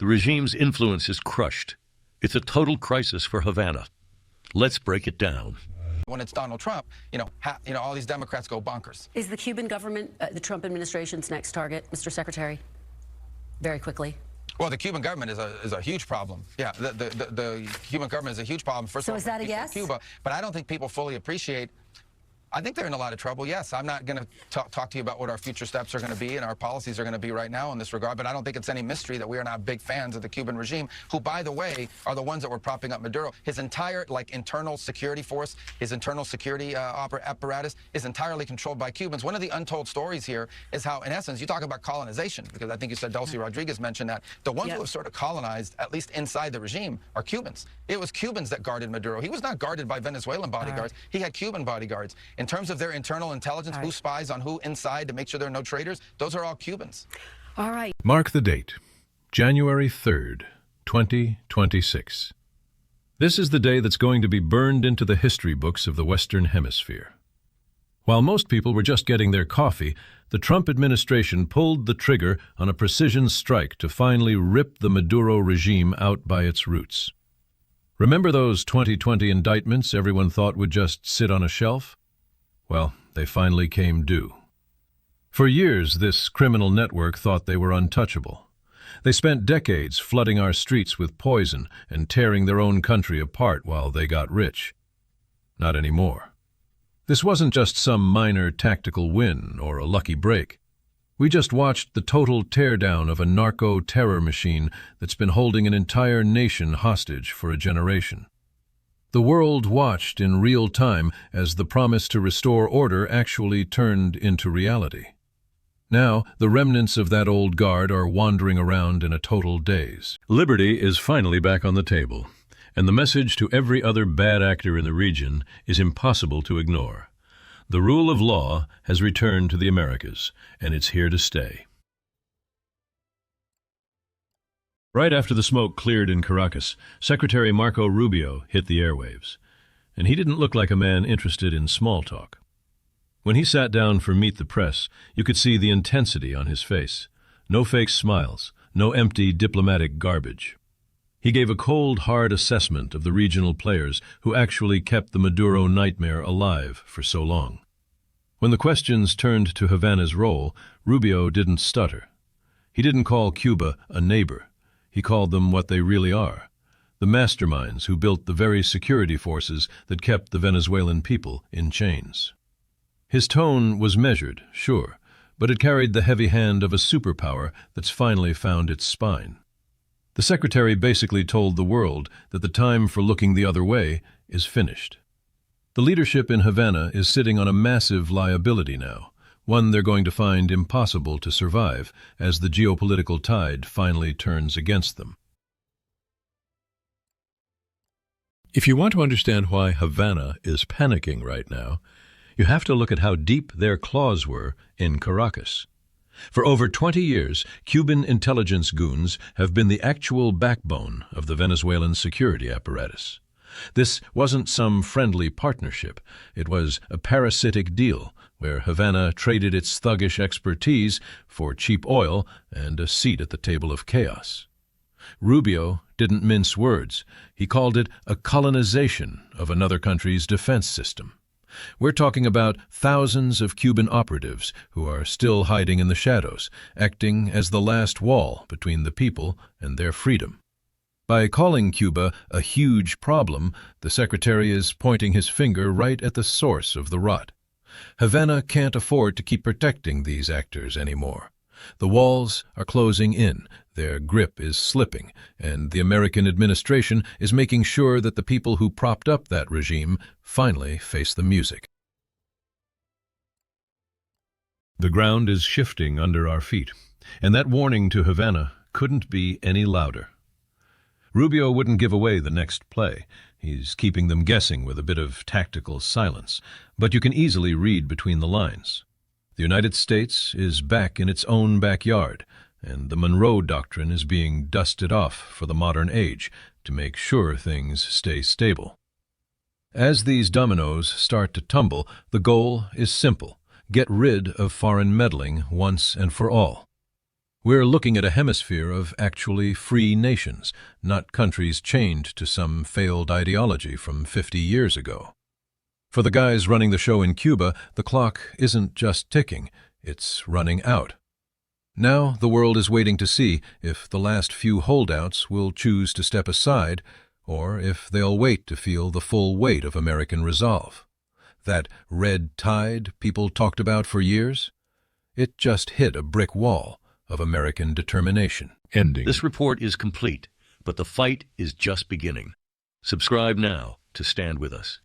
The regime's influence is crushed. It's a total crisis for Havana. Let's break it down. When it's Donald Trump, all these Democrats go bonkers. Is the Cuban government the Trump administration's next target, Mr. Secretary? Very quickly. Well, the Cuban government is a huge problem. Yeah, the Cuban government is a huge problem. First of all, is that a yes? Cuba, but I don't think people fully appreciate. I think they're in a lot of trouble, yes. I'm not going to talk to you about what our future steps are going to be and our policies are going to be right now in this regard, but I don't think it's any mystery that we are not big fans of the Cuban regime, who, by the way, are the ones that were propping up Maduro. His entire, internal security force, his internal security apparatus is entirely controlled by Cubans. One of the untold stories here is how, in essence, you talk about colonization, because I think you said Dulce Rodriguez mentioned that. The ones who have sort of colonized, at least inside the regime, are Cubans. It was Cubans that guarded Maduro. He was not guarded by Venezuelan bodyguards. He had Cuban bodyguards. In terms of their internal intelligence, who spies on who inside to make sure there are no traitors, those are all Cubans. All right. Mark the date, January 3rd, 2026. This is the day that's going to be burned into the history books of the Western Hemisphere. While most people were just getting their coffee, the Trump administration pulled the trigger on a precision strike to finally rip the Maduro regime out by its roots. Remember those 2020 indictments everyone thought would just sit on a shelf? Well, they finally came due. For years, this criminal network thought they were untouchable. They spent decades flooding our streets with poison and tearing their own country apart while they got rich. Not anymore. This wasn't just some minor tactical win or a lucky break. We just watched the total teardown of a narco-terror machine that's been holding an entire nation hostage for a generation. The world watched in real time as the promise to restore order actually turned into reality. Now, the remnants of that old guard are wandering around in a total daze. Liberty is finally back on the table, and the message to every other bad actor in the region is impossible to ignore. The rule of law has returned to the Americas, and it's here to stay. Right after the smoke cleared in Caracas, Secretary Marco Rubio hit the airwaves. And he didn't look like a man interested in small talk. When he sat down for Meet the Press, you could see the intensity on his face. No fake smiles, no empty diplomatic garbage. He gave a cold, hard assessment of the regional players who actually kept the Maduro nightmare alive for so long. When the questions turned to Havana's role, Rubio didn't stutter. He didn't call Cuba a neighbor. He called them what they really are, the masterminds who built the very security forces that kept the Venezuelan people in chains. His tone was measured, sure, but it carried the heavy hand of a superpower that's finally found its spine. The secretary basically told the world that the time for looking the other way is finished. The leadership in Havana is sitting on a massive liability now, one they're going to find impossible to survive as the geopolitical tide finally turns against them. If you want to understand why Havana is panicking right now, you have to look at how deep their claws were in Caracas. For over 20 years, Cuban intelligence goons have been the actual backbone of the Venezuelan security apparatus. This wasn't some friendly partnership. It was a parasitic deal where Havana traded its thuggish expertise for cheap oil and a seat at the table of chaos. Rubio didn't mince words. He called it a colonization of another country's defense system. We're talking about thousands of Cuban operatives who are still hiding in the shadows, acting as the last wall between the people and their freedom. By calling Cuba a huge problem, the secretary is pointing his finger right at the source of the rot. Havana can't afford to keep protecting these actors anymore. The walls are closing in, their grip is slipping, and the American administration is making sure that the people who propped up that regime finally face the music. The ground is shifting under our feet, and that warning to Havana couldn't be any louder. Rubio wouldn't give away the next play. He's keeping them guessing with a bit of tactical silence, but you can easily read between the lines. The United States is back in its own backyard, and the Monroe Doctrine is being dusted off for the modern age to make sure things stay stable. As these dominoes start to tumble, the goal is simple: get rid of foreign meddling once and for all. We're looking at a hemisphere of actually free nations, not countries chained to some failed ideology from 50 years ago. For the guys running the show in Cuba, the clock isn't just ticking, it's running out. Now the world is waiting to see if the last few holdouts will choose to step aside, or if they'll wait to feel the full weight of American resolve. That red tide people talked about for years? It just hit a brick wall of American determination. Ending. This report is complete, but the fight is just beginning. Subscribe now to stand with us.